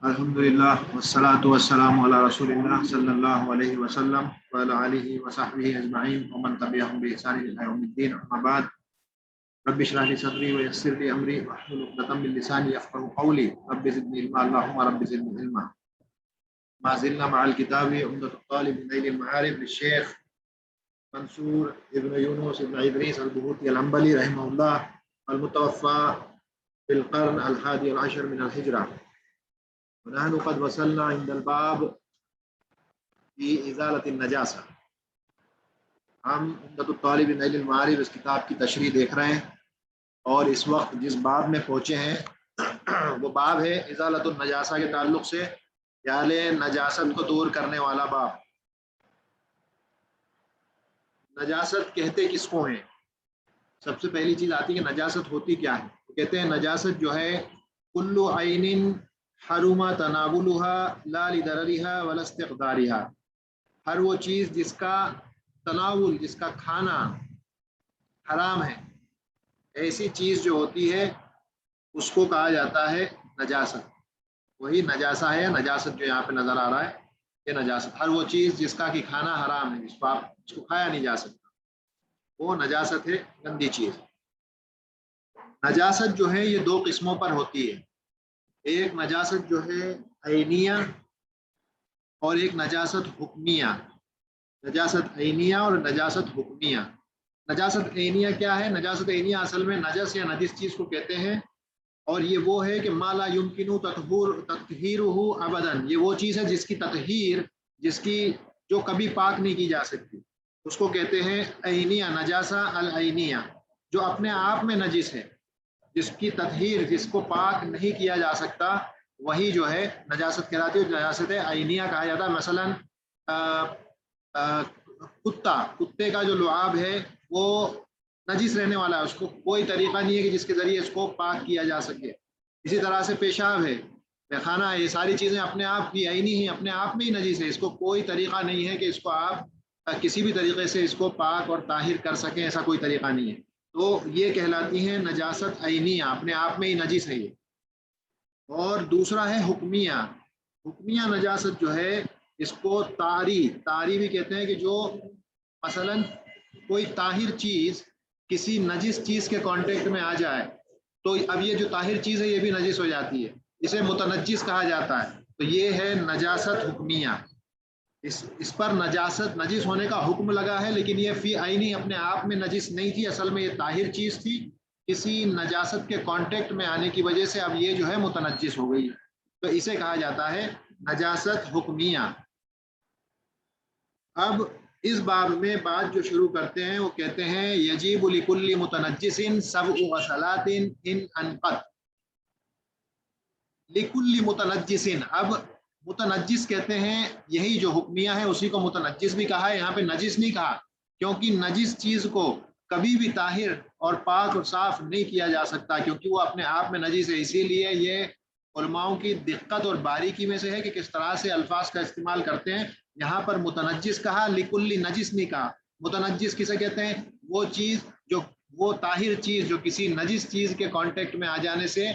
الحمدللہ والصلاة والسلام علی رسول اللہ صلی اللہ علیہ وسلم وعلی آلہ وصحبہ اجمعین ومن تبعہم بإحسان الی یوم الدین، اما بعد۔ رب اشرح لی صدری ویسر لی امری واحلل عقدۃ من لسانی یفقهوا قولی رب زدنی علما اللهم رب زدنی علما۔ ما زلنا مع الكتاب عمدة الطالب من نيل المعارف للشيخ منصور ابن يونس ابن إدريس البهوتي العنبلي رحمه الله، المتوفى في القرن الحادي عشر من الهجرة. ونحن قد وصلنا عند الباب في ازالۃ النجاسہ۔ ہم عمدۃ الطالب من نیل المعارف اس کتاب کی تشریح دیکھ رہے ہیں، اور اس وقت جس باب میں پہنچے ہیں وہ باب ہے ازالۃ النجاسہ کے تعلق سے، یعنی نجاست کو دور کرنے والا باب۔ نجاست کہتے کس کو ہیں؟ سب سے پہلی چیز آتی ہے کہ نجاست ہوتی کیا ہے۔ کہتے ہیں نجاست جو ہے کل عین حرم تناولها لا لضررها ولا استقدارها، ہر وہ چیز جس کا تناول، جس کا کھانا حرام ہے، ایسی چیز جو ہوتی ہے اس کو کہا جاتا ہے نجاست۔ وہی نجاسہ ہے، نجاست جو یہاں پہ نظر آ رہا ہے یہ نجاست، ہر وہ چیز جس کا کہ کھانا حرام ہے، جس کو کھایا نہیں جا سکتا، وہ نجاست ہے، گندی چیز۔ نجاست جو ہے یہ دو قسموں پر ہوتی ہے، ایک نجاست جو ہے عینیہ اور ایک نجاست حکمیہ۔ نجاست عینیہ اور نجاست حکمیہ۔ نجاست عینیہ کیا ہے؟ نجاست عینیہ اصل میں نجس یا نجس چیز کو کہتے ہیں، اور یہ وہ ہے کہ ما لا یمکن تطہیرہ ابدا، یہ وہ چیز ہے جس کی تطہیر، جو کبھی پاک نہیں کی جا سکتی، اس کو کہتے ہیں عینیہ، نجاسہ العینیہ، جو اپنے آپ میں نجس ہے، جس کی تطہیر، جس کو پاک نہیں کیا جا سکتا، وہی جو ہے نجاست کہلاتی ہے، نجاست عینیہ کہا جاتا ہے۔ مثلا کتے کا جو لعاب ہے وہ نجس رہنے والا ہے، اس کو کوئی طریقہ نہیں ہے کہ جس کے ذریعے اس کو پاک کیا جا سکے۔ اسی طرح سے پیشاب ہے، پیخانہ ہے، یہ ساری چیزیں اپنے آپ کی عینی ہیں، اپنے آپ میں ہی نجس ہے، اس کو کوئی طریقہ نہیں ہے کہ اس کو آپ کسی بھی طریقے سے اس کو پاک اور طاہر کر سکیں، ایسا کوئی طریقہ نہیں ہے۔ تو یہ کہلاتی ہیں نجاست عینیہ، اپنے آپ میں ہی نجس ہے یہ۔ اور دوسرا ہے حکمیہ۔ حکمیہ نجاست جو ہے اس کو طاری بھی کہتے ہیں، کہ جو مثلا کوئی طاہر چیز کسی نجس چیز کے کانٹیکٹ میں آ جائے تو اب یہ جو طاہر چیز ہے یہ بھی نجس ہو جاتی ہے، اسے متنجس کہا جاتا ہے۔ تو یہ ہے نجاست حکمیہ، اس پر نجس ہونے کا حکم لگا ہے، لیکن یہ فی عینی اپنے آپ میں نجس نہیں تھی، اصل میں یہ طاہر چیز تھی، کسی نجاست کے کانٹیکٹ میں آنے کی وجہ سے اب یہ جو ہے متنجس ہو گئی، تو اسے کہا جاتا ہے نجاست حکمیہ۔ اب اس باب میں بات جو شروع کرتے ہیں وہ کہتے ہیں یجیب لکل متنجس سبع غسلات ان انقت۔ لکل متنجس، اب متنجس کہتے ہیں یہی جو حکمیہ ہے اسی کو متنجس بھی کہا ہے، یہاں پہ نجس نہیں کہا، کیونکہ نجس چیز کو کبھی بھی طاہر اور پاک اور صاف نہیں کیا جا سکتا، کیونکہ وہ اپنے آپ میں نجس ہے۔ اسی لیے یہ علماؤں کی دقت اور باریکی میں سے ہے کہ کس طرح سے الفاظ کا استعمال کرتے ہیں۔ یہاں پر متنجس کہا، لکل نجس نہیں کہا۔ متنجس کسے کہتے ہیں؟ وہ چیز جو، وہ طاہر چیز جو کسی نجس چیز کے کانٹیکٹ میں آ جانے سے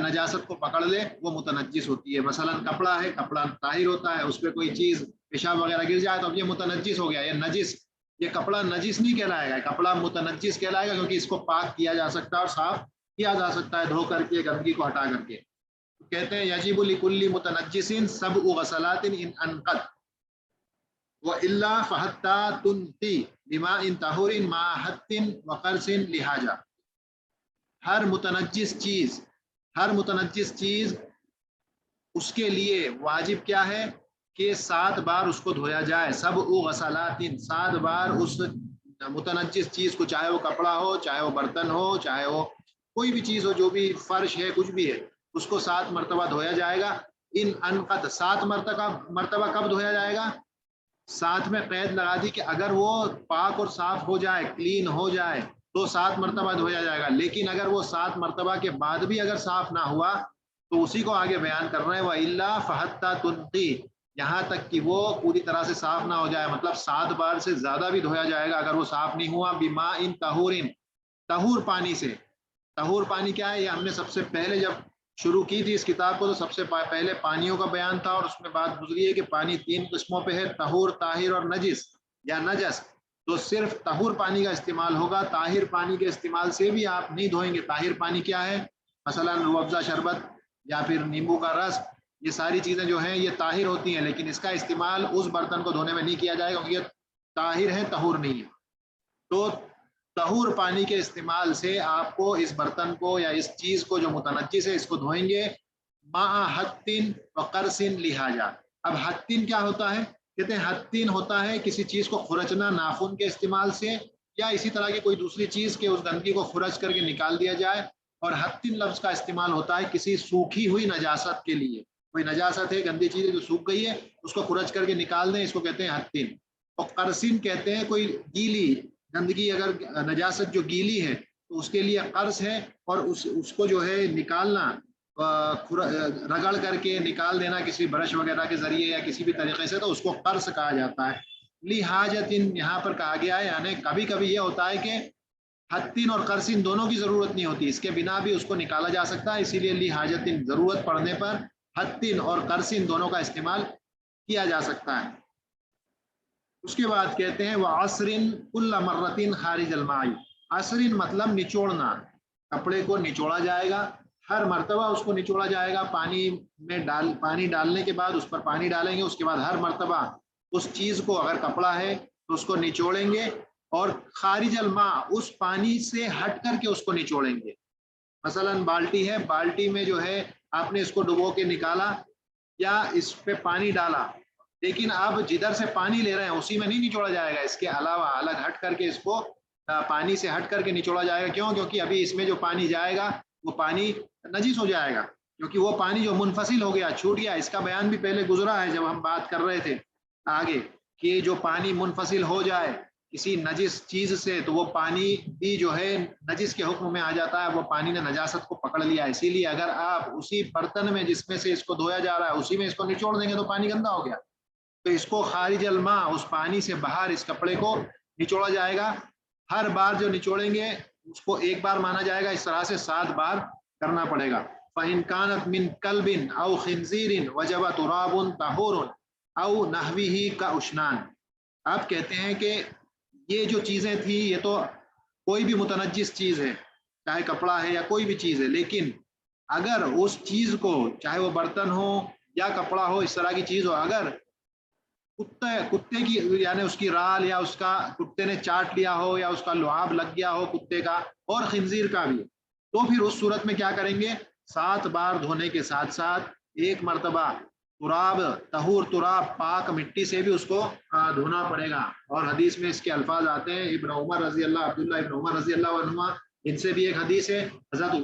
نجاست کو پکڑ لے، وہ متنجس ہوتی ہے۔ مثلا کپڑا ہے، کپڑا طاہر ہوتا ہے، اس پہ کوئی چیز پیشاب وغیرہ گر جائے تو اب یہ متنجس ہو گیا، یہ نجس، یہ کپڑا نجس نہیں کہلائے گا، کپڑا متنجس کہلائے گا، کیونکہ اس کو پاک کیا جا سکتا ہے اور صاف کیا جا سکتا ہے دھو کر کے، گندگی کو ہٹا کر کے۔ کہتے ہیں یجب لکل متنجس سبع غسلات ان انقت والا فحتى تنقي بماء طهور مع حت وقرص لحاجہ۔ ہر متنجس چیز اس کے لیے واجب کیا ہے کہ 7 بار اس کو دھویا جائے، سبع غسلات، 7 بار اس متنجس چیز کو، چاہے وہ کپڑا ہو، چاہے وہ برتن ہو، چاہے وہ کوئی بھی چیز ہو، جو بھی فرش ہے، کچھ بھی ہے، اس کو 7 مرتبہ دھویا جائے گا۔ ان انقت، 7 مرتبہ کب دھویا جائے گا؟ 7 میں قید لگا دی کہ اگر وہ پاک اور صاف ہو جائے، کلین ہو جائے تو 7 مرتبہ دھویا جائے گا، لیکن اگر وہ 7 مرتبہ کے بعد بھی اگر صاف نہ ہوا تو اسی کو آگے بیان کر رہے ہیں، وَإِلَّا فَحَتَّى تُنْقِي، یہاں تک کہ وہ پوری طرح سے صاف نہ ہو جائے، مطلب 7 بار سے زیادہ بھی دھویا جائے گا اگر وہ صاف نہیں ہوا، بِمَاءٍ طَهُورٍ، طہور پانی سے۔ طہور پانی کیا ہے؟ یہ ہم نے سب سے پہلے جب شروع کی تھی اس کتاب کو تو سب سے پہلے پانیوں کا بیان تھا، اور اس میں بات گزری ہے کہ پانی 3 قسموں پہ ہے، طہور، طاہر اور نجس یا نجس۔ تو صرف طہور پانی کا استعمال ہوگا، طاہر پانی کے استعمال سے بھی آپ نہیں دھوئیں گے۔ طاہر پانی کیا ہے؟ مثلا روح افزا شربت یا پھر نیمبو کا رس، یہ ساری چیزیں جو ہیں یہ طاہر ہوتی ہیں، لیکن اس کا استعمال اس برتن کو دھونے میں نہیں کیا جائے گا کیونکہ یہ طاہر ہے، طہور نہیں ہے۔ تو طہور پانی کے استعمال سے آپ کو اس برتن کو یا اس چیز کو جو متنجس ہے اس کو دھوئیں گے، مع حتن و قرصن لہٰذا۔ اب حتن کیا ہوتا ہے؟ کہتے ہیں حتن ہوتا ہے کسی چیز کو خرچنا ناخن کے استعمال سے، یا اسی طرح کی کوئی دوسری چیز کے اس گندگی کو خرچ کر کے نکال دیا جائے۔ اور حتن لفظ کا استعمال ہوتا ہے کسی سوکھی ہوئی نجاست کے لیے، کوئی نجاست ہے، گندی چیز ہے جو سوکھ گئی ہے، اس کو خرچ کر کے نکال دیں، اس کو کہتے ہیں حتن۔ اور قرصن کہتے ہیں کوئی گیلی گندگی، اگر نجاست جو گیلی ہے تو اس کے لیے قرص ہے، اور اس کو جو ہے نکالنا، رگڑ کر کے نکال دینا کسی برش وغیرہ کے ذریعے یا کسی بھی طریقے سے، تو اس کو قرص کہا جاتا ہے۔ لحاجتن یہاں پر کہا گیا ہے، یعنی کبھی کبھی یہ ہوتا ہے کہ حتن اور قرصن دونوں کی ضرورت نہیں ہوتی، اس کے بنا بھی اس کو نکالا جا سکتا ہے، اسی لیے لحاجتن ضرورت پڑنے پر حتن اور قرصن دونوں کا استعمال کیا جا سکتا ہے۔ اس کے بعد کہتے ہیں وعصرن کل مرتن خارج الماء۔ عصرن مطلب نچوڑنا، کپڑے کو نچوڑا جائے گا، ہر مرتبہ اس کو نچوڑا جائے گا، پانی میں پانی ڈالنے کے بعد اس پر پانی ڈالیں گے، اس کے بعد ہر مرتبہ اس چیز کو، اگر کپڑا ہے تو اس کو نچوڑیں گے، اور خارج الماء اس پانی سے ہٹ کر کے اس کو نچوڑیں گے۔ مثلا بالٹی ہے، بالٹی میں جو ہے آپ نے اس کو ڈبو کے نکالا یا اس پہ پانی ڈالا، لیکن اب جدھر سے پانی لے رہے ہیں اسی میں نہیں نچوڑا جائے گا، اس کے علاوہ الگ ہٹ کر کے اس کو پانی سے ہٹ کر کے نچوڑا جائے گا۔ کیوں؟ کیونکہ ابھی اس میں جو پانی جائے گا وہ پانی نجس ہو جائے گا، کیونکہ وہ پانی جو منفصل ہو گیا، چھوٹ گیا۔ اس کا بیان بھی پہلے گزرا ہے جب ہم بات کر رہے تھے آگے، کہ جو پانی منفصل ہو جائے کسی نجس چیز سے تو وہ پانی بھی جو ہے نجس کے حکم میں آ جاتا ہے، وہ پانی نے نجاست کو پکڑ لیا۔ اسی لیے اگر آپ اسی برتن میں جس میں سے اس کو دھویا جا رہا ہے اسی میں اس کو نچوڑ دیں گے تو پانی گندا ہو گیا۔ تو اس کو خارج الماء، اس پانی سے باہر اس کپڑے کو نچوڑا جائے گا۔ ہر بار جو نچوڑیں گے اس کو ایک بار مانا جائے گا، اس طرح سے 7 بار کرنا پڑے گا۔ فَإِنْ كَانَتْ مِنْ كَلْبٍ أَوْ خِنْزِيرٍ وَجَبَ تُرَابٌ طَهُورٌ أَوْ نَحْوِهِ كَأُشْنَانٍ۔ آپ کہتے ہیں کہ یہ جو چیزیں تھیں یہ تو کوئی بھی متنجس چیز ہے، چاہے کپڑا ہے یا کوئی بھی چیز ہے، لیکن اگر اس چیز کو، چاہے وہ برتن ہو یا کپڑا ہو، اس طرح کی چیز ہو، اگر کتے کی یعنی اس کی رال یا اس کا کتے نے چاٹ لیا ہو یا اس کا لعاب لگ گیا ہو کتے کا اور خنزیر کا بھی، تو پھر اس صورت میں کیا کریں گے؟ 7 بار دھونے کے ساتھ ساتھ ایک مرتبہ تراب، طہور تراب، پاک مٹی سے بھی اس کو دھونا پڑے گا۔ اور حدیث میں اس کے الفاظ آتے ہیں، ابن عمر رضی اللہ، عبداللہ ابن عمر رضی اللہ عنہ، ان سے بھی ایک حدیث ہے، حضرت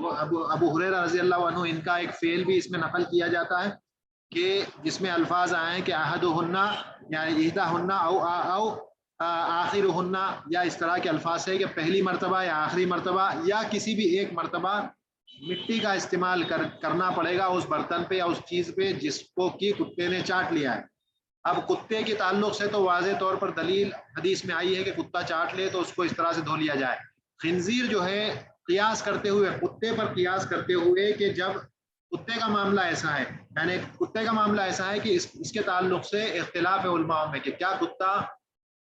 ابو ہریرہ رضی اللہ عنہ، ان کا ایک فعل بھی اس میں نقل کیا جاتا ہے کہ جس میں الفاظ آئے ہیں کہ احدہن یعنی احدہن او آخرہن، یا اس طرح کے الفاظ ہے کہ پہلی مرتبہ یا آخری مرتبہ یا کسی بھی ایک مرتبہ مٹی کا استعمال کرنا پڑے گا اس برتن پہ یا اس چیز پہ جس کو کہ کتے نے چاٹ لیا ہے۔ اب کتے کے تعلق سے تو واضح طور پر دلیل حدیث میں آئی ہے کہ کتا چاٹ لے تو اس کو اس طرح سے دھو لیا جائے۔ خنزیر جو ہے قیاس کرتے ہوئے، کتے پر قیاس کرتے ہوئے، کہ جب کتے کا معاملہ ایسا ہے، یعنی کتے کا معاملہ ایسا ہے کہ اس کے تعلق سے اختلاف علماء میں کہ کیا کتا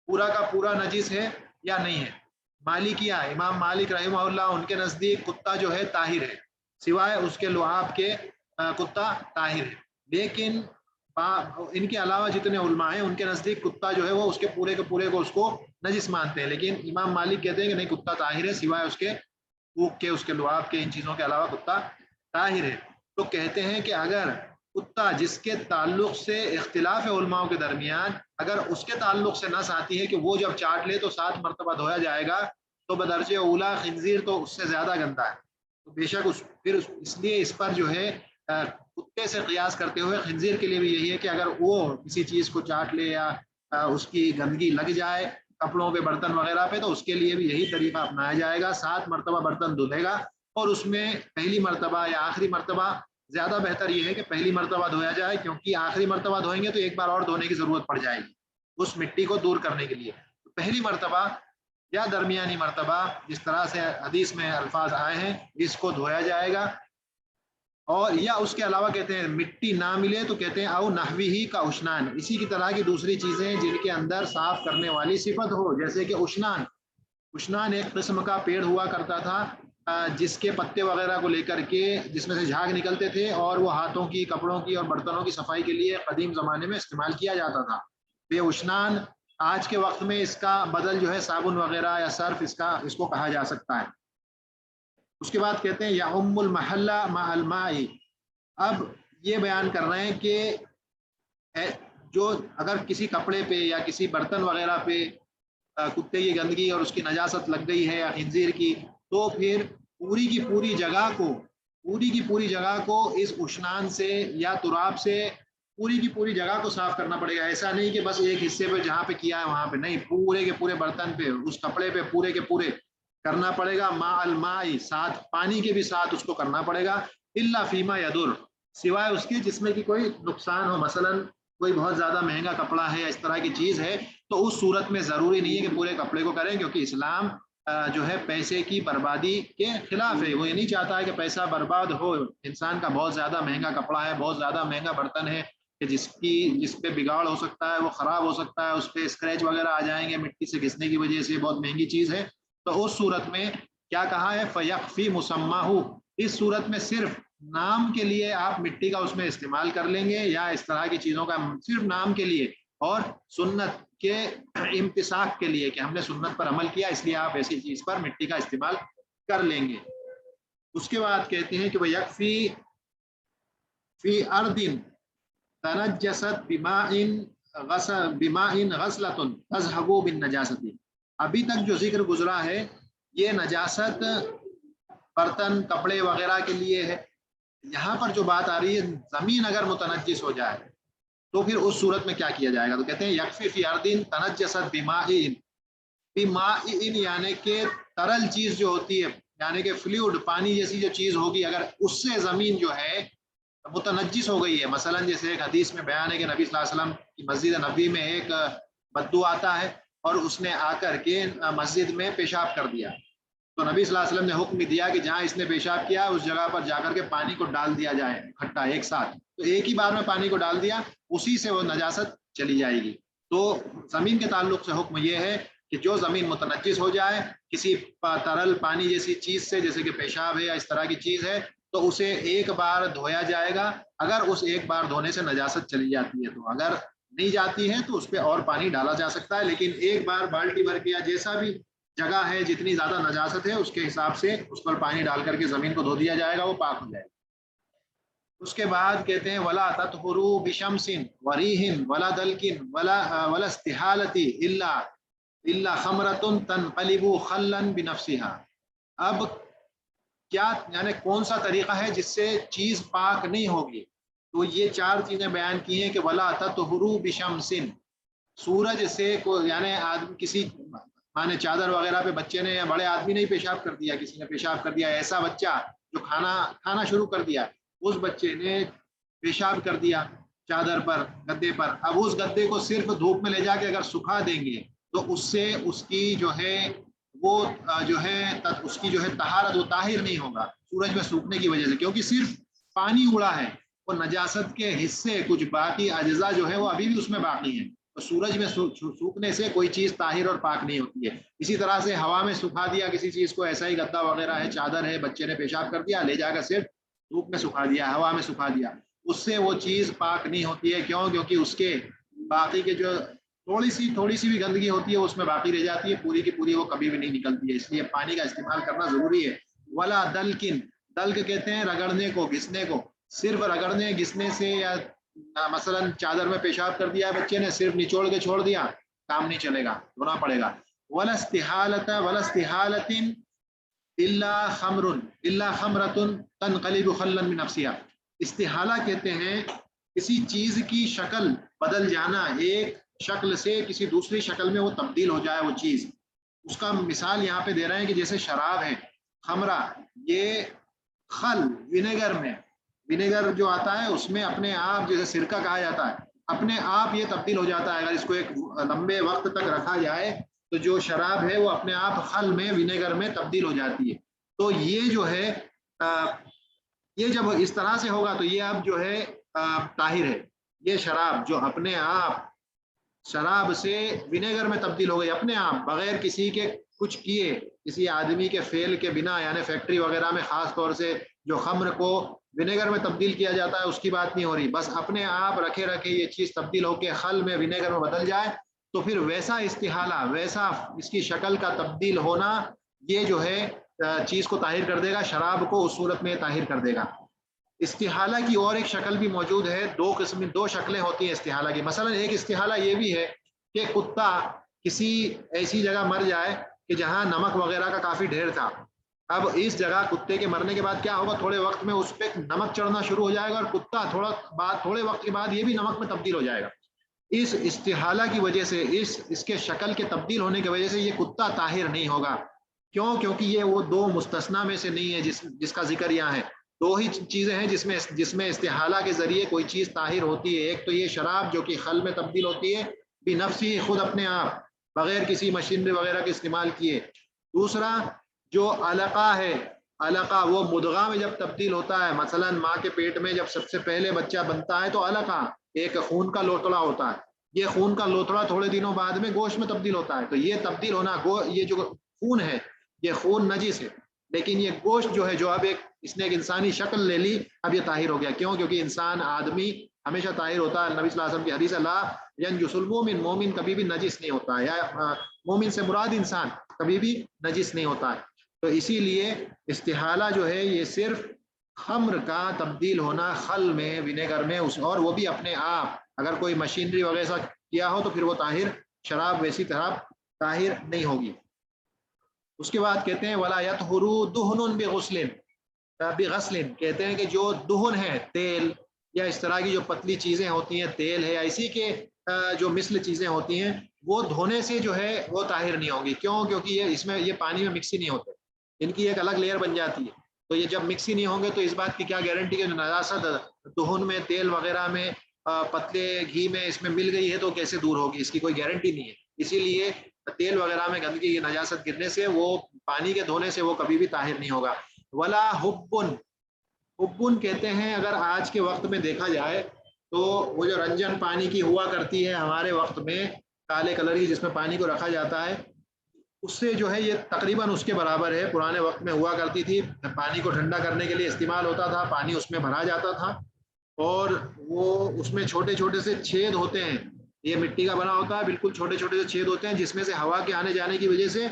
پورا کا پورا نجس ہے یا نہیں ہے۔ مالکیہ، امام مالک رحمہ اللہ، ان کے نزدیک کتا جو ہے طاہر ہے، سوائے اس کے لعاب کے کتا طاہر ہے، لیکن ان کے علاوہ جتنے علماء ہیں ان کے نزدیک کتا جو ہے وہ اس کے پورے کے پورے کو اس کو نجس مانتے ہیں، لیکن امام مالک کہتے ہیں کہ نہیں، کتا طاہر ہے، سوائے اس کے بھوک کے، اس کے لعاب کے، ان چیزوں کے علاوہ کتا طاہر ہے۔ تو کہتے ہیں کہ اگر کتا جس کے تعلق سے اختلاف علماء کے درمیان، اگر اس کے تعلق سے نص آتی ہے کہ وہ جب چاٹ لے تو 7 مرتبہ دھویا جائے گا، تو بدرجہ اولا خنزیر تو اس سے زیادہ گندا ہے، تو بے شک پھر اس لیے اس پر جو ہے کتے سے قیاس کرتے ہوئے خنزیر کے لیے بھی یہی ہے کہ اگر وہ کسی چیز کو چاٹ لے یا اس کی گندگی لگ جائے کپڑوں پہ، برتن وغیرہ پہ، تو اس کے لیے بھی یہی طریقہ اپنایا جائے گا، 7 مرتبہ برتن دھلے گا، اور اس میں پہلی مرتبہ یا آخری مرتبہ، زیادہ بہتر یہ ہے کہ پہلی مرتبہ دھویا جائے، کیونکہ آخری مرتبہ دھوئیں گے تو ایک بار اور دھونے کی ضرورت پڑ جائے گی اس مٹی کو دور کرنے کے لیے۔ پہلی مرتبہ یا درمیانی مرتبہ، جس طرح سے حدیث میں الفاظ آئے ہیں، اس کو دھویا جائے گا۔ اور یا اس کے علاوہ کہتے ہیں مٹی نہ ملے تو کہتے ہیں او نحوی ہی کا اشنان، اسی کی طرح کی دوسری چیزیں جن کے اندر صاف کرنے والی صفت ہو، جیسے کہ اشنان. اشنان ایک قسم کا پیڑ ہوا کرتا تھا جس کے پتے وغیرہ کو لے کر کے جس میں سے جھاگ نکلتے تھے، اور وہ ہاتھوں کی، کپڑوں کی اور برتنوں کی صفائی کے لیے قدیم زمانے میں استعمال کیا جاتا تھا. یہ اشنان آج کے وقت میں اس کا بدل جو ہے صابن وغیرہ یا صرف اس کو کہا جا سکتا ہے. اس کے بعد کہتے ہیں یا ام المحلہ مع الماء. اب یہ بیان کر رہے ہیں کہ جو اگر کسی کپڑے پہ یا کسی برتن وغیرہ پہ کتے کی گندگی اور اس کی نجاست لگ گئی ہے یا خنزیر کی، تو پھر پوری کی پوری جگہ کو اس اشنان سے یا تراب سے پوری کی پوری جگہ کو صاف کرنا پڑے گا. ایسا نہیں کہ بس ایک حصے پہ جہاں پہ کیا ہے وہاں پہ نہیں، پورے کے پورے برتن پہ، اس کپڑے پہ پورے کے پورے کرنا پڑے گا. ماء الماء، ساتھ پانی کے بھی ساتھ اس کو کرنا پڑے گا. الا فیما یدر، سوائے اس کے جس میں کہ کوئی نقصان ہو، مثلا کوئی بہت زیادہ مہنگا کپڑا ہے یا اس طرح کی چیز ہے، تو اس صورت میں ضروری نہیں ہے کہ پورے کپڑے کو کریں، کیونکہ اسلام جو ہے پیسے کی بربادی کے خلاف ہے. وہ یہ نہیں چاہتا ہے کہ پیسہ برباد ہو. انسان کا بہت زیادہ مہنگا کپڑا ہے، بہت زیادہ مہنگا برتن ہے کہ جس پہ بگاڑ ہو سکتا ہے، وہ خراب ہو سکتا ہے، اس پہ اسکریچ وغیرہ آ جائیں گے مٹی سے گھسنے کی وجہ سے، بہت مہنگی چیز ہے. تو اس صورت میں کیا کہا ہے فیکفی مسماہ، اس صورت میں صرف نام کے لیے آپ مٹی کا اس میں استعمال کر لیں گے یا اس طرح کی چیزوں کا صرف نام کے لیے، اور سنت کے امتساک کے لیے کہ ہم نے سنت پر عمل کیا، اس لیے آپ ایسی چیز پر مٹی کا استعمال کر لیں گے. اس کے بعد کہتے ہیں کہ وہ یکفی فی ارض تنجست بماء غسلۃ تذهب بالنجاست. ابھی تک جو ذکر گزرا ہے یہ نجاست برتن کپڑے وغیرہ کے لیے ہے. یہاں پر جو بات آ رہی ہے زمین اگر متنجس ہو جائے تو پھر اس صورت میں کیا کیا جائے گا. تو کہتے ہیں یکفی فی ارض تنجست بماء، یعنی کہ ترل چیز جو ہوتی ہے، یعنی کہ فلوئڈ پانی جیسی جو چیز ہوگی، اگر اس سے زمین جو ہے متنجس ہو گئی ہے، مثلا جیسے ایک حدیث میں بیان ہے کہ نبی صلی اللہ علیہ وسلم کی مسجد نبی میں ایک بدو آتا ہے اور اس نے آ کر کے مسجد میں پیشاب کر دیا، تو نبی صلی اللہ علیہ وسلم نے حکم دیا کہ جہاں اس نے پیشاب کیا اس جگہ پر جا کر کے پانی کو ڈال دیا جائے اکٹھا ایک ساتھ. تو ایک ہی بار میں پانی کو ڈال دیا، اسی سے وہ نجاست چلی جائے گی. تو زمین کے تعلق سے حکم یہ ہے کہ جو زمین متنجس ہو جائے کسی ترل پانی جیسی چیز سے، جیسے کہ پیشاب ہے یا اس طرح کی چیز ہے، تو اسے ایک بار دھویا جائے گا. اگر اس ایک بار دھونے سے نجاست چلی جاتی ہے تو، اگر نہیں جاتی ہے تو اس پہ اور پانی ڈالا جا سکتا ہے، لیکن ایک بار بالٹی بھر کے یا جیسا بھی جگہ ہے جتنی زیادہ نجاست ہے اس کے حساب سے اس پر پانی ڈال کر کے زمین کو دھو دیا جائے گا، وہ پاک ہو جائے گا. اس کے بعد کہتے ہیں ولا تطهروا بشمس وريح ولا دلك ولا استحالة الا خمرة تنقلب خلا بنفسها. اب کیا یعنی کون سا طریقہ ہے جس سے چیز پاک نہیں ہوگی؟ تو یہ چار چیزیں بیان کی ہیں کہ ولا تطهروا بشمس، سورج سے یعنی آدمی کسی مانے چادر وغیرہ پہ بچے نے یا بڑے آدمی نے پیشاب کر دیا، کسی نے پیشاب کر دیا، ایسا بچہ جو کھانا شروع کر دیا، اس بچے نے پیشاب کر دیا چادر پر، گدے پر. اب اس گدے کو صرف دھوپ میں لے جا کے اگر سکھا دیں گے تو اس سے اس کی جو ہے وہ جو ہے اس کی جو ہے طہارت، وہ طاہر نہیں ہوگا سورج میں سوکھنے کی وجہ سے، کیونکہ صرف پانی اڑا ہے، وہ نجاست کے حصے کچھ باقی اجزاء جو ہے وہ ابھی بھی اس میں باقی ہیں. تو سورج میں سوکھنے سے کوئی چیز طاہر اور پاک نہیں ہوتی ہے. اسی طرح سے ہوا میں سکھا دیا کسی چیز کو، ایسا ہی گدا وغیرہ ہے، چادر ہے، بچے نے پیشاب کر دیا، لے جا کر صرف دھوپ میں سکھا دیا، ہوا میں سکھا دیا، اس سے وہ چیز پاک نہیں ہوتی ہے. کیوں؟ کیونکہ اس کے باقی کے جو تھوڑی سی بھی گندگی ہوتی ہے اس میں باقی رہ جاتی ہے، پوری کی پوری وہ کبھی بھی نہیں نکلتی ہے. اس لیے پانی کا استعمال کرنا ضروری ہے. ولا دلکن، دلک کہتے ہیں رگڑنے کو، گھسنے کو. صرف رگڑنے گھسنے سے یا مثلا چادر میں پیشاب کر دیا بچے نے، صرف نچوڑ کے چھوڑ دیا، کام نہیں چلے گا، دھونا پڑے گا. ولا استحالۃ الا خمرۃ تنقلب خلا بنفسها. استحالہ کہتے ہیں کسی چیز کی شکل بدل جانا، ایک شکل سے کسی دوسری شکل میں وہ تبدیل ہو جائے وہ چیز. اس کا مثال یہاں پہ دے رہے ہیں کہ جیسے شراب ہے، خمرہ، یہ خل ونیگر جو آتا ہے اس میں اپنے آپ، جیسے سرکہ کہا جاتا ہے، اپنے آپ یہ تبدیل ہو جاتا ہے. اگر اس کو ایک لمبے وقت تک رکھا جائے تو جو شراب ہے وہ اپنے آپ خل میں، ونیگر میں تبدیل ہو جاتی ہے. تو یہ جو ہے یہ جب اس طرح سے ہوگا تو یہ اب جو ہے طاہر ہے. یہ شراب جو اپنے آپ شراب سے ونیگر میں تبدیل ہو گئی اپنے آپ بغیر کسی کے کچھ کیے, کسی آدمی کے فیل کے بنا, یعنی فیکٹری وغیرہ میں خاص طور سے جو خمر کو ونیگر میں تبدیل کیا جاتا ہے اس کی بات نہیں ہو رہی, بس اپنے آپ رکھے رکھے یہ چیز تبدیل ہو کے خل میں ونیگر میں بدل جائے, تو پھر ویسا استحالہ, ویسا اس کی شکل کا تبدیل ہونا یہ جو ہے چیز کو طاہر کر دے گا, شراب کو اس صورت میں طاہر کر دے گا. استحالہ کی اور ایک شکل بھی موجود ہے, دو شکلیں ہوتی ہیں استحالہ کی. مثلا ایک استحالہ یہ بھی ہے کہ کتا کسی ایسی جگہ مر جائے کہ جہاں نمک وغیرہ کا کافی ڈھیر تھا. اب اس جگہ کتے کے مرنے کے بعد کیا ہوگا, تھوڑے وقت میں اس پہ نمک چڑھنا شروع ہو جائے گا, اور کتا تھوڑے وقت کے بعد یہ بھی نمک میں تبدیل ہو جائے گا. اس استحالہ کی وجہ سے, اس کے شکل کے تبدیل ہونے کی وجہ سے یہ کتا طاہر نہیں ہوگا. کیوں؟ کیونکہ یہ وہ دو مستثنا میں سے نہیں ہے جس کا ذکر یہاں ہے. دو ہی چیزیں ہیں جس میں استحالہ کے ذریعے کوئی چیز طاہر ہوتی ہے. ایک تو یہ شراب جو کہ خل میں تبدیل ہوتی ہے بنفسی, خود اپنے آپ بغیر کسی مشینری وغیرہ کے استعمال کیے. دوسرا جو علقہ ہے, علقہ وہ مدغہ میں جب تبدیل ہوتا ہے, مثلا ماں کے پیٹ میں جب سب سے پہلے بچہ بنتا ہے تو علقہ ایک خون کا لوتڑا ہوتا ہے. یہ خون کا لوتڑا تھوڑے دنوں بعد میں گوشت میں تبدیل ہوتا ہے. تو یہ تبدیل ہونا, یہ جو خون ہے یہ خون نجس ہے, لیکن یہ گوشت جو ہے جو اب اس نے ایک انسانی شکل لے لی, اب یہ طاہر ہو گیا. کیوں؟ کیونکہ انسان آدمی ہمیشہ طاہر ہوتا ہے. نبی صلی اللہ علیہ وسلم کی حدیث, لا ینجس المومن, مومن کبھی بھی نجس نہیں ہوتا ہے, یا مومن سے مراد انسان کبھی بھی نجس نہیں ہوتا ہے. تو اسی لیے استحالہ جو ہے یہ صرف خمر کا تبدیل ہونا خل میں ونیگر میں, اور وہ بھی اپنے آپ, اگر کوئی مشینری وغیرہ کیا ہو تو پھر وہ طاہر, شراب ویسی طرح طاہر نہیں ہوگی. اس کے بعد کہتے ہیں ولا یطہر دہن بغسل, کہتے ہیں کہ جو دہن ہے تیل یا اس طرح کی جو پتلی چیزیں ہوتی ہیں, تیل ہے یا اسی کے جو مثل چیزیں ہوتی ہیں, وہ دھونے سے جو ہے وہ طاہر نہیں ہوگی. کیوں؟ کیونکہ یہ پانی میں مکسی نہیں ہوتے, ان کی ایک الگ لیئر بن جاتی ہے. تو یہ جب مکسی نہیں ہوں گے تو اس بات کی کیا گارنٹی کہ نجاست دہن میں, تیل وغیرہ میں, پتلے گھی میں اس میں مل گئی ہے تو کیسے دور ہوگی, اس کی کوئی گارنٹی نہیں ہے. اسی لیے تیل وغیرہ میں گندگی کی نجاست گرنے سے, وہ پانی کے دھونے سے وہ کبھی بھی طاہر نہیں ہوگا. ولا حبن, حبن کہتے ہیں اگر آج کے وقت میں دیکھا جائے تو وہ جو رنجن پانی کی ہوا کرتی ہے ہمارے وقت میں, کالے کلر کی جس میں پانی کو رکھا جاتا ہے, اس سے جو ہے یہ تقریباً اس کے برابر ہے. پرانے وقت میں ہوا کرتی تھی, پانی کو ٹھنڈا کرنے کے لیے استعمال ہوتا تھا, پانی اس میں بھرا جاتا تھا, اور وہ اس میں چھوٹے چھوٹے سے چھید ہوتے ہیں, یہ مٹی کا بنا ہوتا ہے, بالکل چھوٹے چھوٹے سے چھید ہوتے ہیں جس میں سے ہوا کے آنے جانے کی وجہ سے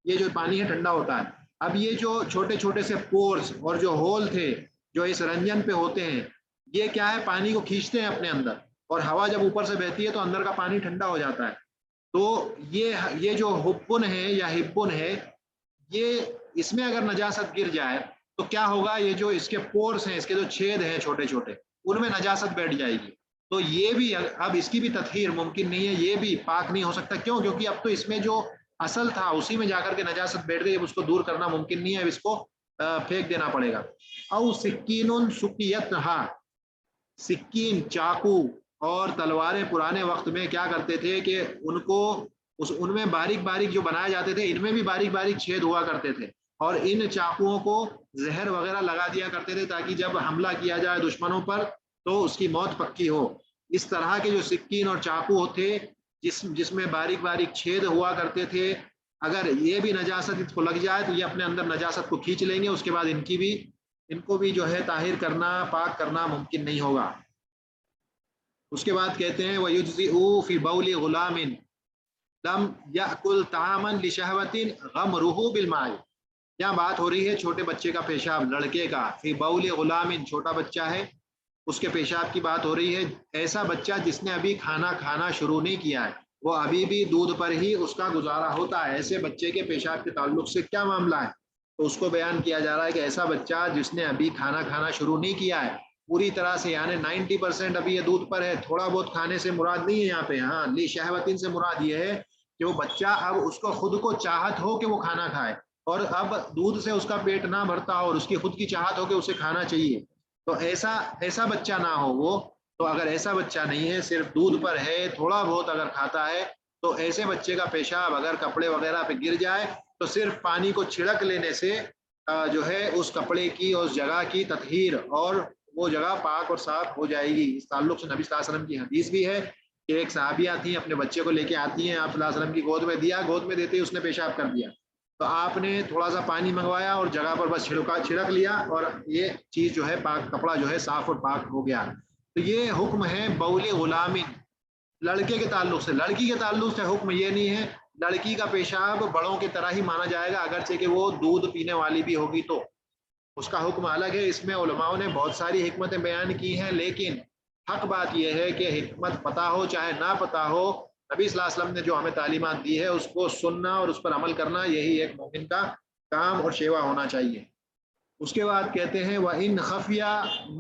یہ جو پانی ہے ٹھنڈا ہوتا ہے. اب یہ جو چھوٹے چھوٹے سے پورس اور جو ہول تھے جو اس رنجن پہ ہوتے ہیں, یہ کیا ہے, پانی کو کھینچتے ہیں اپنے اندر, اور ہوا جب اوپر سے بہتی ہے تو اندر کا پانی ٹھنڈا ہو جاتا ہے. تو یہ جو حبن ہے یا ہبن ہے, یہ اس میں اگر نجاست گر جائے تو کیا ہوگا, یہ جو اس کے پورس ہیں, اس کے جو چھید ہیں چھوٹے چھوٹے, ان میں نجاست بیٹھ جائے گی. تو یہ بھی اب اس کی بھی تطہیر ممکن نہیں ہے, یہ بھی پاک نہیں ہو سکتا. کیوں؟ کیونکہ اب تو اس میں جو اصل تھا اسی میں جا کر کے نجاست بیٹھ گئی, اب اس کو دور کرنا ممکن نہیں ہے, اب اس کو پھینک دینا پڑے گا. او سکین سقیت, سکین, چاقو اور تلواریں پرانے وقت میں کیا کرتے تھے کہ ان میں باریک باریک جو بنائے جاتے تھے, ان میں بھی باریک باریک چھید ہوا کرتے تھے, اور ان چاقوؤں کو زہر وغیرہ لگا دیا کرتے تھے تاکہ جب حملہ کیا جائے دشمنوں پر تو اس کی موت پکی ہو. اس طرح کے جو سکین اور چاقو ہوتے جس میں باریک باریک چھید ہوا کرتے تھے, اگر یہ بھی نجاست اس کو لگ جائے تو یہ اپنے اندر نجاست کو کھینچ لیں گے, اس کے بعد ان کو بھی جو ہے طاہر کرنا, پاک کرنا ممکن نہیں ہوگا. اس کے بعد کہتے ہیں وَيُجْزِئُ فِي بَوْلِ غُلَامٍ لَمْ يَأْكُلْ طَعَامًا لِشَهْوَةٍ غَمْرُهُ بِالْمَاءِ. یہاں بات ہو رہی ہے چھوٹے بچے کا پیشاب, لڑکے کا, فی بول غلام, چھوٹا بچہ ہے, اس کے پیشاب کی بات ہو رہی ہے. ایسا بچہ جس نے ابھی کھانا کھانا شروع نہیں کیا ہے, وہ ابھی بھی دودھ پر ہی اس کا گزارا ہوتا ہے, ایسے بچے کے پیشاب کے تعلق سے کیا معاملہ ہے, تو اس کو بیان کیا جا رہا ہے کہ ایسا بچہ جس نے ابھی کھانا کھانا شروع نہیں کیا ہے پوری طرح سے, یعنی 90% ابھی یہ دودھ پر ہے, تھوڑا بہت کھانے سے مراد نہیں ہے یہاں پہ, ہاں لی شہوتین سے مراد یہ ہے کہ وہ بچہ اب اس کو خود کو چاہت ہو کہ وہ کھانا کھائے, اور اب دودھ سے اس کا پیٹ نہ بھرتا اور اس کی خود کی چاہت ہو کہ اسے کھانا چاہیے, تو ایسا بچہ نہ ہو وہ. تو اگر ایسا بچہ نہیں ہے, صرف دودھ پر ہے, تھوڑا بہت اگر کھاتا ہے, تو ایسے بچے کا پیشاب اگر کپڑے وغیرہ پہ گر جائے تو صرف پانی کو چھڑک لینے سے جو ہے اس کپڑے کی اور اس جگہ کی تطہیر، اور وہ جگہ پاک اور صاف ہو جائے گی۔ اس تعلق سے نبی صلی اللہ علیہ وسلم کی حدیث بھی ہے کہ ایک صحابیہ تھیں، اپنے بچے کو لے کے آتی ہیں، آپ صلی اللہ علیہ وسلم کی گود میں دیا، گود میں دیتے ہی اس نے پیشاب کر دیا، تو آپ نے تھوڑا سا پانی منگوایا اور جگہ پر بس چھڑک لیا، اور یہ چیز جو ہے پاک، کپڑا جو ہے صاف اور پاک ہو گیا۔ تو یہ حکم ہے بول غلام، لڑکے کے تعلق سے۔ لڑکی کے تعلق سے حکم یہ نہیں ہے، لڑکی کا پیشاب بڑوں کی طرح ہی مانا جائے گا، اگرچہ کہ وہ دودھ پینے والی بھی ہوگی تو اس کا حکم الگ ہے۔ اس میں علماء نے بہت ساری حکمتیں بیان کی ہیں، لیکن حق بات یہ ہے کہ حکمت پتہ ہو چاہے نہ پتہ ہو، نبی صلی اللہ علیہ وسلم نے جو ہمیں تعلیمات دی ہے اس کو سننا اور اس پر عمل کرنا، یہی ایک مومن کا کام اور شیوا ہونا چاہیے۔ اس کے بعد کہتے ہیں وَإِنْ خَفْيَ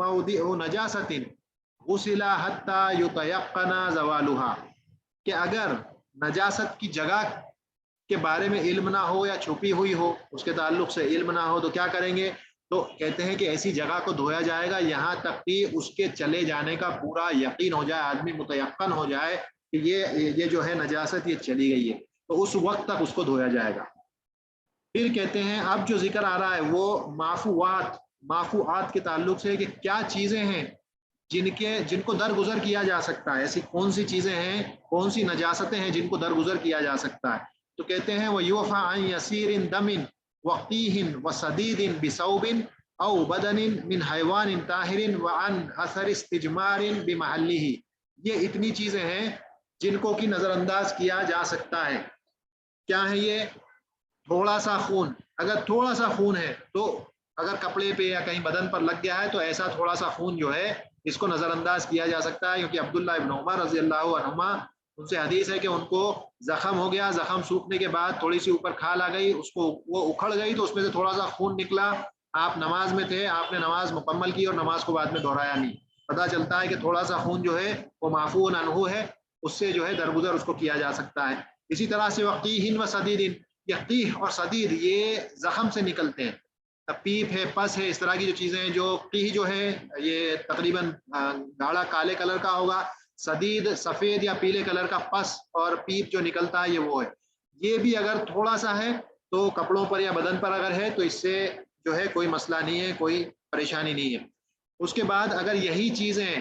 مَوْضِعُ نَجَاسَةٍ غُسِلَ حَتَّى يُتَيَقَّنَ زَوَالُهَا، کہ اگر نجاست کی جگہ کے بارے میں علم نہ ہو یا چھپی ہوئی ہو، اس کے تعلق سے علم نہ ہو تو کیا کریں گے؟ تو کہتے ہیں کہ ایسی جگہ کو دھویا جائے گا یہاں تک کہ اس کے چلے جانے کا پورا یقین ہو جائے، آدمی متیقن ہو جائے کہ یہ جو ہے نجاست یہ چلی گئی ہے، تو اس وقت تک اس کو دھویا جائے گا۔ پھر کہتے ہیں اب جو ذکر آ رہا ہے وہ معفوات کے تعلق سے، کہ کیا چیزیں ہیں جن کو درگزر کیا جا سکتا ہے، ایسی کون سی چیزیں ہیں، کون سی نجاستیں ہیں جن کو درگزر کیا جا سکتا ہے۔ تو کہتے ہیں وَيُوفَى عَنْ يَسِيرٍ دَمٍ وَقْتِيهٍ وَصَدِيدٍ بِثَوْبٍ أَوْ بَدَنٍ مِنْ حَيْوَانٍ طَاهِرٍ وَعَنْ أَثَرِ اسْتِجْمَارٍ بِمَحَلِّهِ، یہ اتنی چیزیں ہیں جن کو کہ نظر انداز کیا جا سکتا ہے۔ کیا ہے یہ؟ تھوڑا سا خون، اگر تھوڑا سا خون ہے تو اگر کپڑے پہ یا کہیں بدن پر لگ گیا ہے تو ایسا تھوڑا سا خون جو ہے اس کو نظر انداز کیا جا سکتا ہے، کیونکہ عبداللہ ابن عمر رضی اللہ عنہما ان سے حدیث ہے کہ ان کو زخم ہو گیا، زخم سوکھنے کے بعد تھوڑی سی اوپر کھال آ گئی، اس کو وہ اکھڑ گئی تو اس میں سے تھوڑا سا خون نکلا، آپ نماز میں تھے، آپ نے نماز مکمل کی اور نماز کو بعد میں دہرایا نہیں۔ پتہ چلتا ہے کہ تھوڑا سا خون جو ہے وہ معفو عنہ ہے، اس سے جو ہے درگزر اس کو کیا جا سکتا ہے۔ اسی طرح سے وقتیہن و صدیدن، قیح اور صدید یہ زخم سے نکلتے ہیں، پیپ ہے، پس ہے، اس طرح کی جو چیزیں ہیں، جو قیح جو ہے یہ تقریباً گاڑھا کالے کلر کا ہوگا، صدید سفید یا پیلے کلر کا پس اور پیپ جو نکلتا ہے یہ وہ ہے، یہ بھی اگر تھوڑا سا ہے تو کپڑوں پر یا بدن پر اگر ہے تو اس سے جو ہے کوئی مسئلہ نہیں ہے، کوئی پریشانی نہیں ہے۔ اس کے بعد اگر یہی چیزیں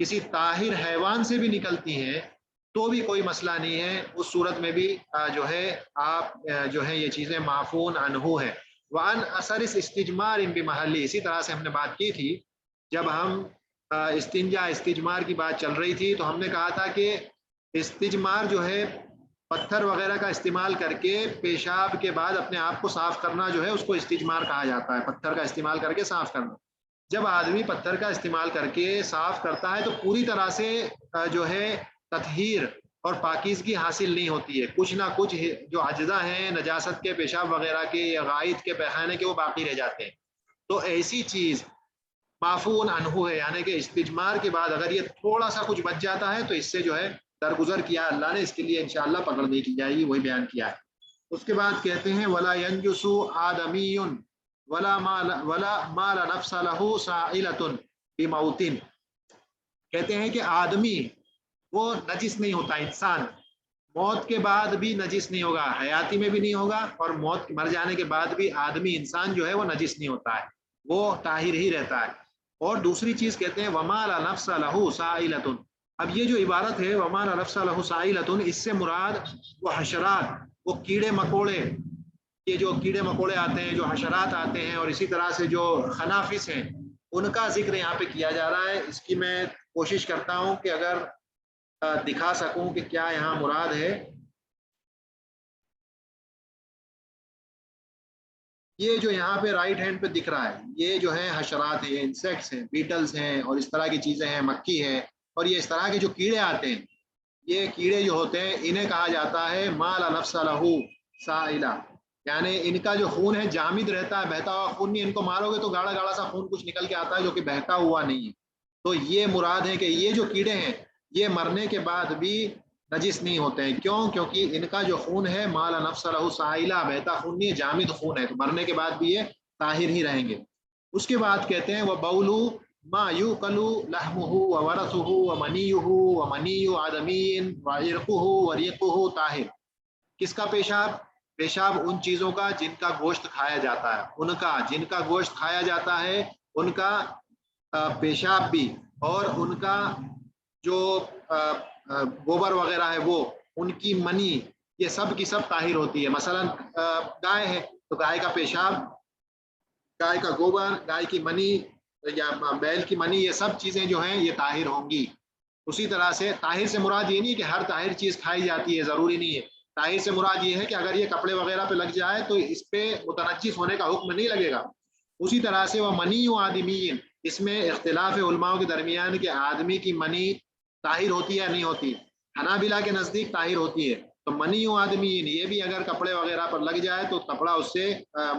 کسی طاہر حیوان سے بھی نکلتی ہیں تو بھی کوئی مسئلہ نہیں ہے، اس صورت میں بھی جو ہے آپ جو ہے یہ چیزیں معفون عنہ ہے۔ وعن اثر استجمار بمحلی، اسی طرح سے ہم نے بات کی تھی جب ہم استجمار کی بات چل رہی تھی تو ہم نے کہا تھا کہ استجمار جو ہے پتھر وغیرہ کا استعمال کر کے پیشاب کے بعد اپنے آپ کو صاف کرنا جو ہے اس کو استجمار کہا جاتا ہے، پتھر کا استعمال کر کے صاف کرنا۔ جب آدمی پتھر کا استعمال کر کے صاف کرتا ہے تو پوری طرح سے جو ہے تطہیر اور پاکیزگی حاصل نہیں ہوتی ہے، کچھ نہ کچھ جو اجزاء ہیں نجاست کے، پیشاب وغیرہ کے یا غائط کے، پیخانے کے، وہ باقی رہ جاتے ہیں۔ تو ایسی چیز معفون عنہ ہے، یعنی کہ استجمار کے بعد اگر یہ تھوڑا سا کچھ بچ جاتا ہے تو اس سے جو ہے درگزر کیا اللہ نے، اس کے لیے انشاءاللہ پکڑ کی جائے گی، وہی بیان کیا ہے۔ اس کے بعد کہتے ہیں ولا ينجس آدمی ولا مال نفس له سائلۃ بموت، کہتے ہیں کہ آدمی وہ نجس نہیں ہوتا، انسان موت کے بعد بھی نجس نہیں ہوگا، حیاتی میں بھی نہیں ہوگا، اور موت مر جانے کے بعد بھی آدمی انسان جو ہے وہ نجس نہیں ہوتا ہے، وہ طاہر ہی رہتا ہے۔ اور دوسری چیز کہتے ہیں وما لا نفس له سائلۃ، اب یہ جو عبارت ہے وما لا نفس له سائلۃ، اس سے مراد وہ حشرات، وہ کیڑے مکوڑے، یہ جو کیڑے مکوڑے آتے ہیں، جو حشرات آتے ہیں، اور اسی طرح سے جو خنافس ہیں ان کا ذکر یہاں پہ کیا جا رہا ہے۔ اس کی میں کوشش کرتا ہوں کہ اگر دکھا سکوں کہ کیا یہاں مراد ہے۔ یہ جو یہاں پہ رائٹ ہینڈ پہ دکھ رہا ہے یہ جو ہے حشرات ہیں، انسیکٹس ہیں، بیٹلز ہیں اور اس طرح کی چیزیں ہیں، مکھی ہے، اور یہ اس طرح کے جو کیڑے آتے ہیں، یہ کیڑے جو ہوتے ہیں انہیں کہا جاتا ہے ما لا نفس له سائلہ، یعنی ان کا جو خون ہے جامد رہتا ہے، بہتا ہوا خون نہیں، ان کو مارو گے تو گاڑھا گاڑھا سا خون کچھ نکل کے آتا ہے جو کہ بہتا ہوا نہیں ہے۔ تو یہ مراد ہے کہ یہ جو کیڑے ہیں یہ مرنے کے بعد بھی نجس نہیں ہوتے ہیں، کیوں؟ کیونکہ ان کا جو خون ہے ما لا نفس له سائلہ، بہتا خون نہیں، جامد خون ہے، تو مرنے کے بعد بھی یہ طاہر ہی رہیں گے۔ اس کے بعد کہتے ہیں وبول ما یوکل لحمہ وورثہ ومنیہ ومنی آدمی وعرقہ وریقہ طاہر، کس کا پیشاب؟ پیشاب ان چیزوں کا جن کا گوشت کھایا جاتا ہے، ان کا جن کا گوشت کھایا جاتا ہے ان کا پیشاب بھی، اور ان کا جو گوبر وغیرہ ہے وہ، ان کی منی، یہ سب کی سب طاہر ہوتی ہے۔ مثلا گائے ہے تو گائے کا پیشاب، گائے کا گوبر، گائے کی منی یا بیل کی منی، یہ سب چیزیں جو ہیں یہ طاہر ہوں گی۔ اسی طرح سے طاہر سے مراد یہ نہیں کہ ہر طاہر چیز کھائی جاتی ہے، ضروری نہیں ہے۔ طاہر سے مراد یہ ہے کہ اگر یہ کپڑے وغیرہ پہ لگ جائے تو اس پہ متنجس ہونے کا حکم نہیں لگے گا۔ اسی طرح سے وہ منی و آدمی، اس میں اختلاف علماء کے درمیان کہ آدمی کی منی طاہر ہوتی ہے یا نہیں ہوتی۔ حنابلہ کے نزدیک طاہر ہوتی ہے، تو منی و آدمی یہ بھی اگر کپڑے وغیرہ پر لگ جائے تو کپڑا اس سے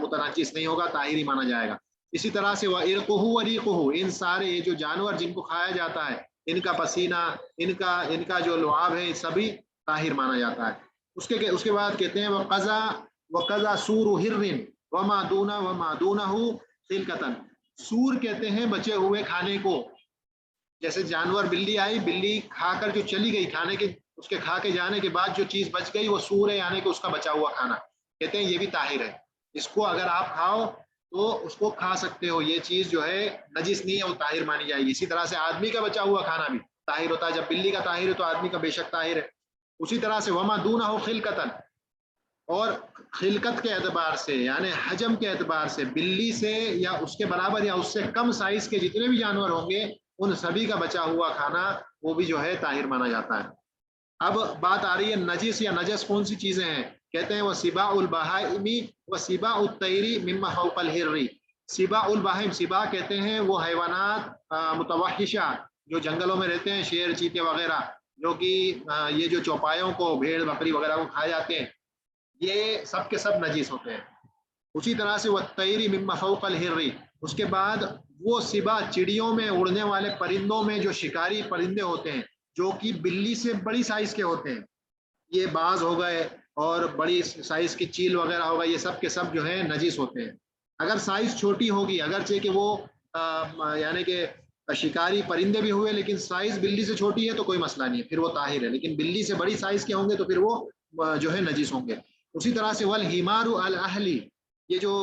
متنجس نہیں ہوگا، طاہر ہی مانا جائے گا۔ اسی طرح سے وہ ارقہ و ریقہ، ان سارے یہ جو جانور جن کو کھایا جاتا ہے، ان کا پسینہ، ان کا جو لعاب ہے، سبھی طاہر مانا جاتا ہے۔ اس کے بعد کہتے ہیں وقضا سور ہر وما دونہ خلقتن، سور کہتے ہیں بچے ہوئے کھانے کو، جیسے جانور بلی آئی، بلی کھا کر جو چلی گئی، کھانے کے اس کے کھا کے جانے کے بعد جو چیز بچ گئی وہ سور ہے، یعنی کہ اس کا بچا ہوا کھانا، کہتے ہیں یہ بھی طاہر ہے، اس کو اگر آپ کھاؤ تو اس کو کھا سکتے ہو، یہ چیز جو ہے نجس نہیں ہے، وہ طاہر مانی جائے گی۔ اسی طرح سے آدمی کا بچا ہوا کھانا بھی طاہر ہوتا ہے، جب بلی کا طاہر ہے تو آدمی کا بے شک طاہر ہے۔ اسی طرح سے وما دونہ خلقتن، اور خلقت کے اعتبار سے یعنی حجم کے اعتبار سے بلی سے یا اس کے برابر یا اس سے کم سائز کے جتنے بھی جانور ہوں گے ان سبھی کا بچا ہوا کھانا وہ بھی جو ہے طاہر مانا جاتا ہے۔ اب بات آ رہی ہے نجس یا نجس کون سی چیزیں ہیں، کہتے ہیں وہ سباع البہائم و سباع الطیر مما فوق الحر، سباع البہائم، سباع کہتے ہیں وہ حیوانات متوحشہ جو جنگلوں میں رہتے ہیں، شیر چیتے وغیرہ، جو کہ یہ جو چوپایوں کو، بھیڑ بکری وغیرہ کو کھائے جاتے ہیں، یہ سب کے سب نجیس ہوتے ہیں۔ اسی طرح سے والطیر مما فوق الحر، اس کے بعد وہ سباع چڑیوں میں، اڑنے والے پرندوں میں جو شکاری پرندے ہوتے ہیں جو کہ بلی سے بڑی سائز کے ہوتے ہیں، یہ باز ہو گئے اور بڑی سائز کی چیل وغیرہ ہوگا، یہ سب کے سب جو ہے نجیس ہوتے ہیں۔ اگر سائز چھوٹی ہوگی، اگرچہ کہ وہ یعنی کہ شکاری پرندے بھی ہوئے لیکن سائز بلی سے چھوٹی ہے تو کوئی مسئلہ نہیں ہے، پھر وہ طاہر ہے، لیکن بلی سے بڑی سائز کے ہوں گے تو پھر وہ جو ہے نجیس ہوں گے۔ اسی طرح سے والحمار الاہلی، یہ جو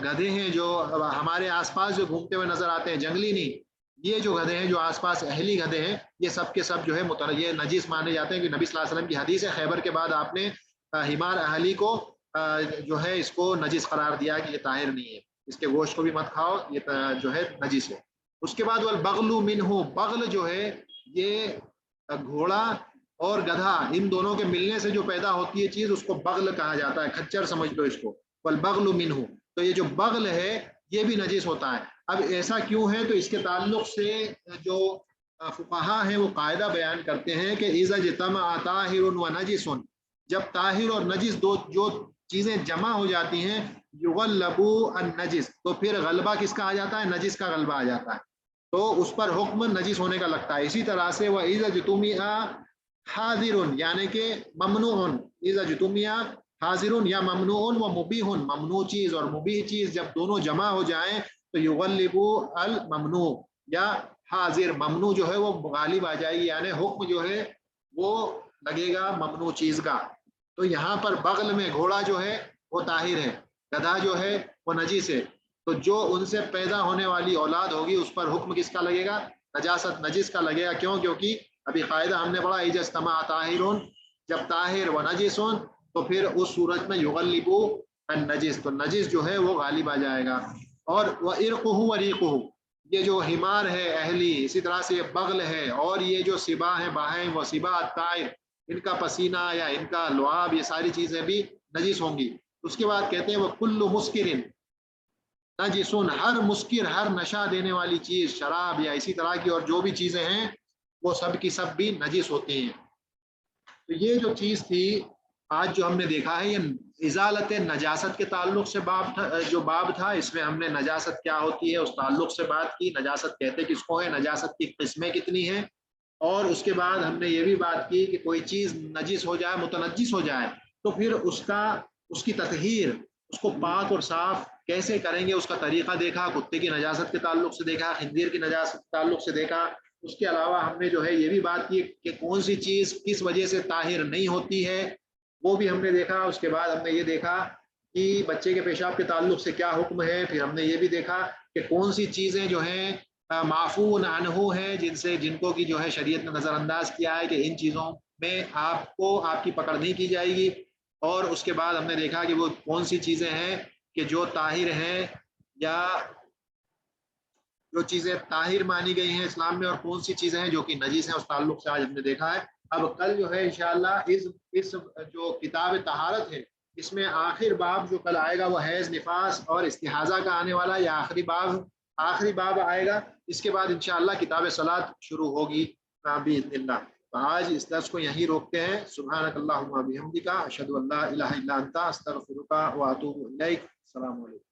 گدھے ہیں جو ہمارے آس پاس جو گھومتے ہوئے نظر آتے ہیں، جنگلی نہیں، یہ جو گدھے ہیں جو آس پاس اہلی گدھے ہیں، یہ سب کے سب جو ہے یہ نجیس مانے جاتے ہیں، کہ نبی صلی اللہ علیہ وسلم کی حدیث ہے، خیبر کے بعد آپ نے حمار اہلی کو جو ہے اس کو نجیس قرار دیا کہ یہ طاہر نہیں ہے، اس کے گوشت کو بھی مت کھاؤ، یہ جو ہے نجیس ہے۔ اس کے بعد والبغل منہ، بغل جو ہے یہ گھوڑا اور گدھا ان دونوں کے ملنے سے جو پیدا ہوتی ہے چیز، اس کو بغل کہا جاتا ہے، کھچر سمجھ لو اس کو، والبغل منہ، تو یہ جو بغل ہے یہ بھی نجیس ہوتا ہے۔ اب ایسا کیوں ہے، تو اس کے تعلق سے جو فقہا ہیں وہ قاعدہ بیان کرتے ہیں کہ اذا اجتمع طاہر و نجس، جب طاہر اور نجس جو چیزیں جمع ہو جاتی ہیں، یغلب النجس، تو پھر غلبہ کس کا آ جاتا ہے، نجس کا غلبہ آ جاتا ہے، تو اس پر حکم نجس ہونے کا لگتا ہے۔ اسی طرح سے وہ اذا اجتمع حاضر یعنی کہ ممنوع، اذا اجتمع حاضر یا ممنوع و مبیح، ممنوع چیز اور مبیح چیز جب دونوں جمع ہو جائیں تو یغلب الممنوع، یا حاضر ممنوع جو ہے وہ غالب آ جائے گی، یعنی حکم جو ہے وہ لگے گا ممنوع چیز کا۔ تو یہاں پر بغل میں گھوڑا جو ہے وہ طاہر ہے، گدھا جو ہے وہ نجیس ہے، تو جو ان سے پیدا ہونے والی اولاد ہوگی اس پر حکم کس کا لگے گا، نجاست نجس کا لگے گا۔ کیوں؟ کیونکہ ابھی قاعدہ ہم نے پڑھا اذا اجتمع طاہر، جب طاہر و نجس تو پھر اس صورت میں یغلب النجس، تو نجس جو ہے وہ غالب آ جائے گا۔ اور وَإِرْقُهُ وَرِيقُهُ، یہ جو حمار ہے اہلی، اسی طرح سے بغل ہے، اور یہ جو سباع ہے باہم و سباع الطائر، ان کا پسینہ یا ان کا لعاب، یہ ساری چیزیں بھی نجس ہوں گی۔ اس کے بعد کہتے ہیں وَكُلُّ مُسْكِرٍ نجس، ہر مسکر، ہر نشہ دینے والی چیز، شراب یا اسی طرح کی اور جو بھی چیزیں ہیں وہ سب کی سب بھی نجس ہوتی ہیں۔ تو یہ جو چیز تھی آج جو ہم نے دیکھا ہے، یہ ازالت نجاست کے تعلق سے باب تھا، اس میں ہم نے نجاست کیا ہوتی ہے اس تعلق سے بات کی، نجاست کہتے کس کو ہے، نجاست کی قسمیں کتنی ہیں، اور اس کے بعد ہم نے یہ بھی بات کی کہ کوئی چیز نجس ہو جائے، متنجس ہو جائے، تو پھر اس کی تطہیر، اس کو پاک اور صاف کیسے کریں گے، اس کا طریقہ دیکھا، کتے کی نجاست کے تعلق سے دیکھا، خنزیر کی نجاست کے تعلق سے دیکھا۔ اس کے علاوہ ہم نے جو ہے یہ بھی بات کی کہ کون سی چیز کس وجہ سے طاہر نہیں ہوتی ہے، وہ بھی ہم نے دیکھا. اس کے بعد ہم نے یہ دیکھا کہ بچے کے پیشاب کے تعلق سے کیا حکم ہے. پھر ہم نے یہ بھی دیکھا کہ کون سی چیزیں جو ہیں معفو عنہ ہیں، جن کو کی جو ہے شریعت نے نظر انداز کیا ہے کہ ان چیزوں میں آپ کو آپ کی پکڑ نہیں کی جائے گی. اور اس کے بعد ہم نے دیکھا کہ وہ کون سی چیزیں ہیں کہ جو طاہر ہیں یا جو چیزیں طاہر مانی گئی ہیں اسلام میں، اور کون سی چیزیں ہیں جو کہ نجیس ہیں. اس تعلق سے آج ہم نے دیکھا ہے. اب کل جو ہے انشاءاللہ اس جو کتاب طہارت ہے اس میں آخر باب جو کل آئے گا وہ حیض، نفاس اور استحاضہ کا آنے والا، یا آخری باب آئے گا. اس کے بعد انشاءاللہ کتاب صلاۃ شروع ہوگی باذن اللہ. تو آج اس درس کو یہیں روکتے ہیں. سبحانک اللہم و بحمدک، اشہد ان لا الہ الا انت، استغفرک و اتوب الیک. السلام علیکم.